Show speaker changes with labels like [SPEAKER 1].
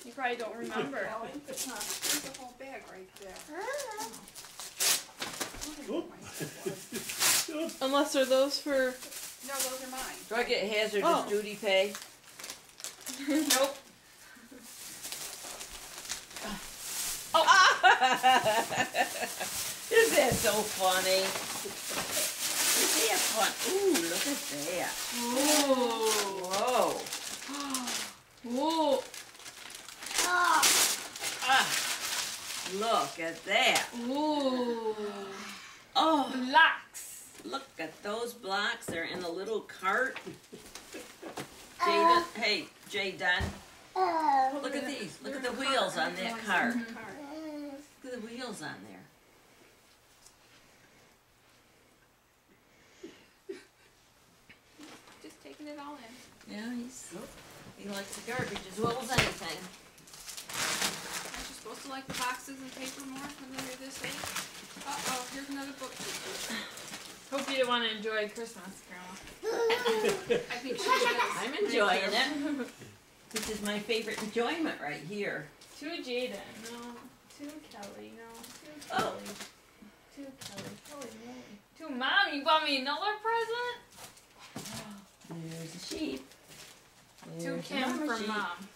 [SPEAKER 1] You probably don't remember.
[SPEAKER 2] There's a whole bag right there.
[SPEAKER 1] Unless are those for...
[SPEAKER 2] No, those are mine.
[SPEAKER 3] Do I get hazardous duty pay?
[SPEAKER 1] Nope.
[SPEAKER 3] Oh. Is that so funny? Is that fun? Ooh, look at that.
[SPEAKER 1] Whoa. Whoa.
[SPEAKER 3] Look at that.
[SPEAKER 1] Ooh.
[SPEAKER 3] Oh.
[SPEAKER 1] Blocks.
[SPEAKER 3] Look at those blocks. They're in a little cart. Jaden, hey, Jaden. Look at these. Look at the wheels on that cart. Look at the wheels on there.
[SPEAKER 2] Just taking it all in.
[SPEAKER 3] Yeah, he likes the garbage as well as anything.
[SPEAKER 2] Aren't you supposed to like the boxes and paper more when they're this age? Uh-oh, here's another book.
[SPEAKER 1] Hope you didn't want to enjoy Christmas, Grandma.
[SPEAKER 2] I think she is.
[SPEAKER 3] I'm enjoying it. This is my favorite enjoyment right here.
[SPEAKER 1] To Jaden, no. To Kelly, no. To
[SPEAKER 3] Oh.
[SPEAKER 1] Kelly. To Kelly. Holy moly. To Mom, you bought me another present?
[SPEAKER 3] There's a sheep.
[SPEAKER 1] To
[SPEAKER 3] There's
[SPEAKER 1] Kim
[SPEAKER 3] another
[SPEAKER 1] from
[SPEAKER 3] sheep.
[SPEAKER 1] Mom.